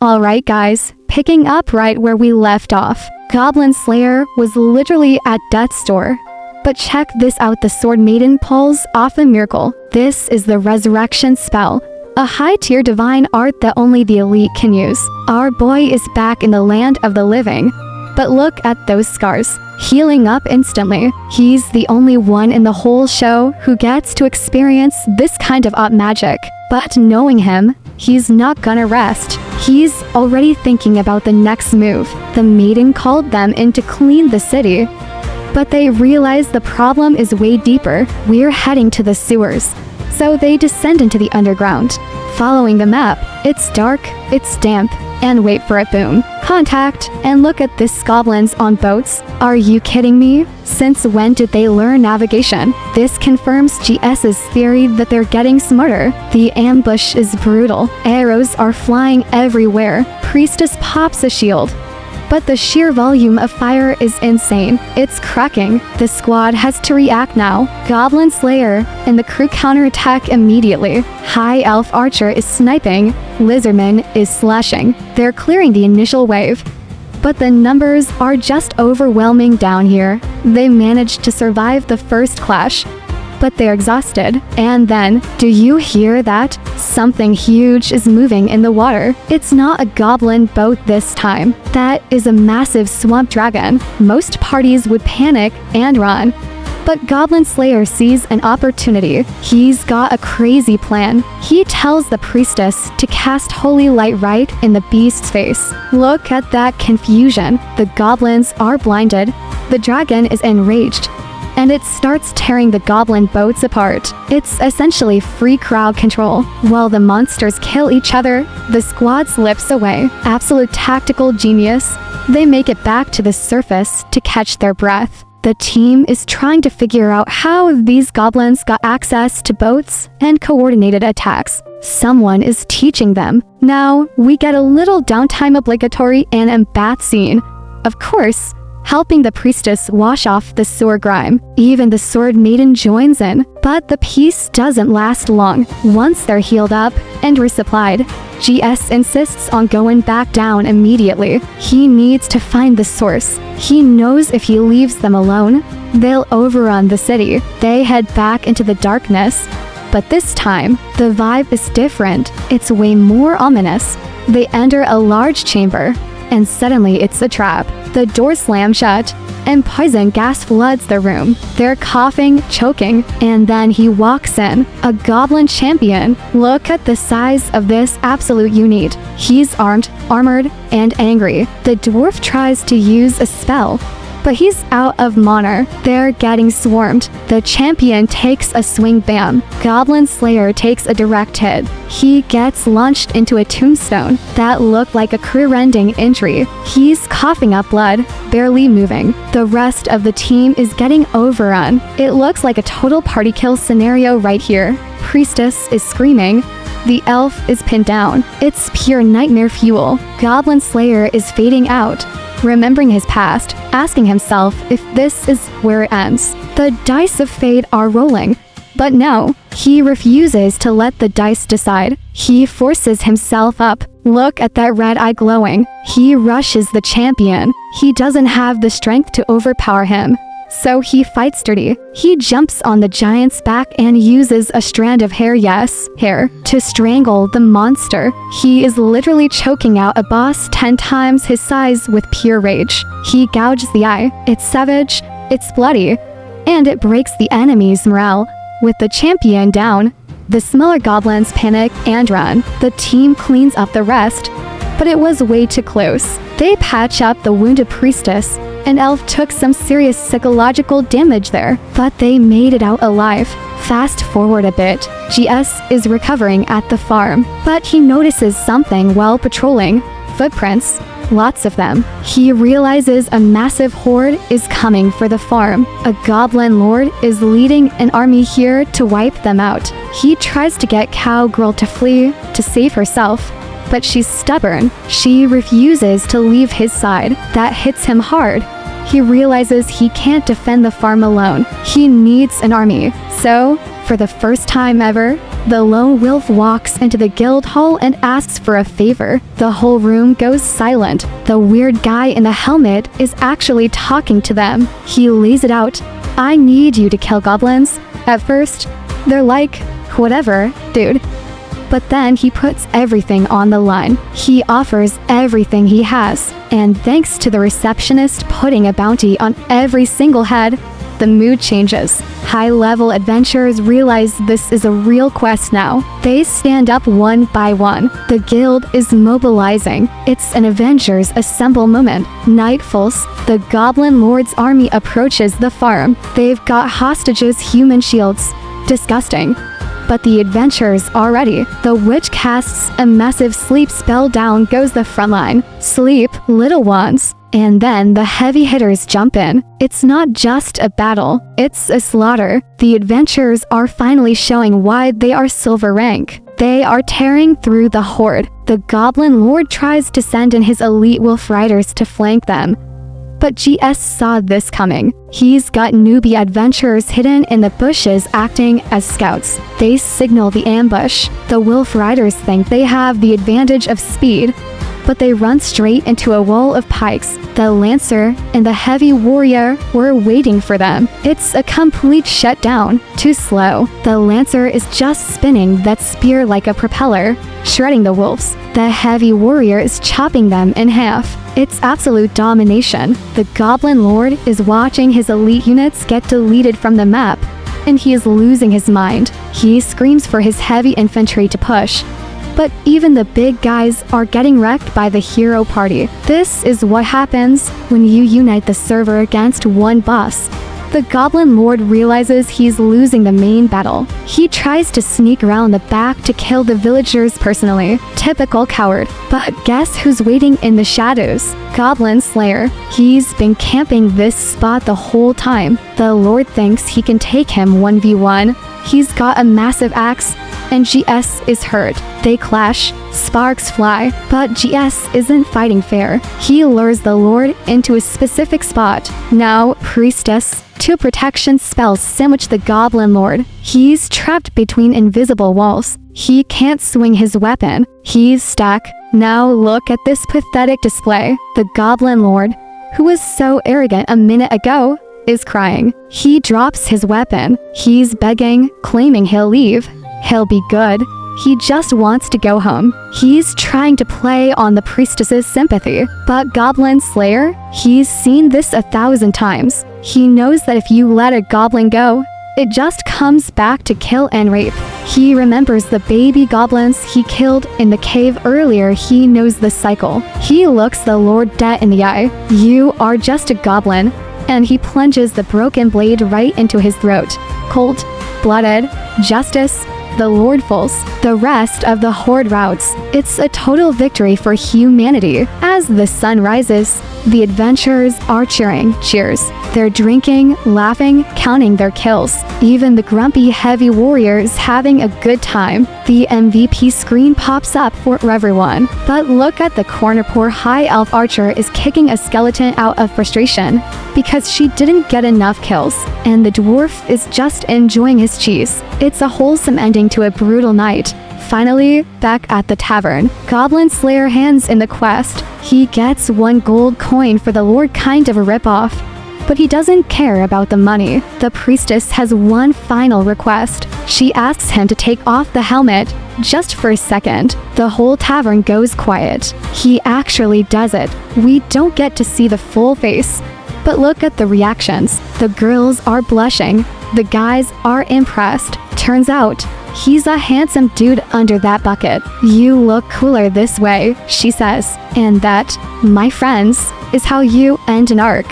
Alright guys, picking up right where we left off. Goblin Slayer was literally at death's door. But check this out, the Sword Maiden pulls off a miracle. This is the resurrection spell. A high-tier divine art that only the elite can use. Our boy is back in the land of the living. But look at those scars. Healing up instantly. He's the only one in the whole show who gets to experience this kind of art magic. But knowing him, he's not gonna rest. He's already thinking about the next move. The maiden called them in to clean the city. But they realize the problem is way deeper. We're heading to the sewers. So they descend into the underground. Following the map, it's dark, it's damp, and wait for it, boom. Contact, and look at this goblins on boats. Are you kidding me? Since when did they learn navigation? This confirms GS's theory that they're getting smarter. The ambush is brutal. Arrows are flying everywhere. Priestess pops a shield. But the sheer volume of fire is insane. It's cracking. The squad has to react now. Goblin Slayer and the crew counterattack immediately. High Elf Archer is sniping. Lizardman is slashing. They're clearing the initial wave. But the numbers are just overwhelming down here. They managed to survive the first clash. But they're exhausted. And then, do you hear that? Something huge is moving in the water. It's not a goblin boat this time. That is a massive swamp dragon. Most parties would panic and run. But Goblin Slayer sees an opportunity. He's got a crazy plan. He tells the priestess to cast holy light right in the beast's face. Look at that confusion. The goblins are blinded. The dragon is enraged. And it starts tearing the goblin boats apart. It's essentially free crowd control. While the monsters kill each other, the squad slips away. Absolute tactical genius. They make it back to the surface to catch their breath. The team is trying to figure out how these goblins got access to boats and coordinated attacks. Someone is teaching them. Now, we get a little downtime obligatory and a bath scene. Of course, helping the priestess wash off the sewer grime. Even the Sword Maiden joins in, but the peace doesn't last long. Once they're healed up and resupplied, GS insists on going back down immediately. He needs to find the source. He knows if he leaves them alone, they'll overrun the city. They head back into the darkness, but this time, the vibe is different. It's way more ominous. They enter a large chamber, and suddenly it's a trap. The door slams shut, and poison gas floods the room. They're coughing, choking, and then he walks in. A Goblin Champion. Look at the size of this absolute unit. He's armed, armored, and angry. The dwarf tries to use a spell, but he's out of mana. They're getting swarmed. The champion takes a swing bam. Goblin Slayer takes a direct hit. He gets launched into a tombstone that looked like a career-ending injury. He's coughing up blood, barely moving. The rest of the team is getting overrun. It looks like a total party kill scenario right here. Priestess is screaming. The elf is pinned down. It's pure nightmare fuel. Goblin Slayer is fading out, remembering his past, asking himself if this is where it ends. The dice of fate are rolling, but no, he refuses to let the dice decide. He forces himself up. Look at that red eye glowing. He rushes the champion. He doesn't have the strength to overpower him, so he fights dirty. He jumps on the giant's back and uses a strand of hair, to strangle the monster. He is literally choking out a boss 10 times his size with pure rage. He gouges the eye. It's savage, it's bloody, and it breaks the enemy's morale. With the champion down, the smaller goblins panic and run. The team cleans up the rest, but it was way too close. They patch up the wounded priestess, and Elf took some serious psychological damage there, but they made it out alive. Fast forward a bit, GS is recovering at the farm, but he notices something while patrolling. Footprints, lots of them. He realizes a massive horde is coming for the farm. A goblin lord is leading an army here to wipe them out. He tries to get Cowgirl to flee to save herself, but she's stubborn. She refuses to leave his side. That hits him hard. He realizes he can't defend the farm alone. He needs an army. So, for the first time ever, The lone wolf walks into the guild hall and asks for a favor. The whole room goes silent. The weird guy in the helmet is actually talking to them. He lays it out. I need you to kill goblins. At first, they're like, whatever, dude. But then he puts everything on the line. He offers everything he has. And thanks to the receptionist putting a bounty on every single head, the mood changes. High-level adventurers realize this is a real quest now. They stand up one by one. The guild is mobilizing. It's an Avengers Assemble moment. Night falls. The Goblin Lord's army approaches the farm. They've got hostages, human shields. Disgusting. But the adventurers are ready. The witch casts a massive sleep spell. Down goes the front line. Sleep, little ones. And then the heavy hitters jump in. It's not just a battle, it's a slaughter. The adventurers are finally showing why they are silver rank. They are tearing through the horde. The Goblin Lord tries to send in his elite wolf riders to flank them. But GS saw this coming. He's got newbie adventurers hidden in the bushes acting as scouts. They signal the ambush. The wolf riders think they have the advantage of speed, but they run straight into a wall of pikes. The Lancer and the Heavy Warrior were waiting for them. It's a complete shutdown. Too slow. The Lancer is just spinning that spear like a propeller, shredding the wolves. The Heavy Warrior is chopping them in half. It's absolute domination. The Goblin Lord is watching his elite units get deleted from the map, and he is losing his mind. He screams for his heavy infantry to push. But even the big guys are getting wrecked by the hero party. This is what happens when you unite the server against one boss. The Goblin Lord realizes he's losing the main battle. He tries to sneak around the back to kill the villagers personally. Typical coward. But guess who's waiting in the shadows? Goblin Slayer. He's been camping this spot the whole time. The Lord thinks he can take him 1v1. He's got a massive axe, and GS is hurt. They clash, sparks fly, but GS isn't fighting fair. He lures the Lord into a specific spot. Now, Priestess. Two protection spells sandwich the Goblin Lord. He's trapped between invisible walls. He can't swing his weapon. He's stuck. Now look at this pathetic display. The Goblin Lord, who was so arrogant a minute ago, is crying. He drops his weapon. He's begging, claiming he'll leave. He'll be good. He just wants to go home. He's trying to play on the priestess's sympathy. But Goblin Slayer, he's seen this 1,000 times. He knows that if you let a goblin go, it just comes back to kill and rape. He remembers the baby goblins he killed in the cave earlier. He knows the cycle. He looks the Lord dead in the eye. You are just a goblin. And he plunges the broken blade right into his throat. Cold-blooded justice. The Lord falls. The rest of the horde routes. It's a total victory for humanity. As the sun rises, the adventurers are cheering. Cheers. They're drinking, laughing, counting their kills. Even the grumpy heavy warrior is having a good time. The MVP screen pops up for everyone. But look at the corner. Poor high elf archer is kicking a skeleton out of frustration because she didn't get enough kills. And the dwarf is just enjoying his cheese. It's a wholesome ending to a brutal night. Finally, back at the tavern, Goblin Slayer hands in the quest. He gets 1 gold coin for the Lord, kind of a ripoff. But he doesn't care about the money. The priestess has one final request. She asks him to take off the helmet just for a second. The whole tavern goes quiet. He actually does it. We don't get to see the full face. But look at the reactions. The girls are blushing. The guys are impressed. Turns out, he's a handsome dude under that bucket. You look cooler this way, she says. And that, my friends, is how you end an arc.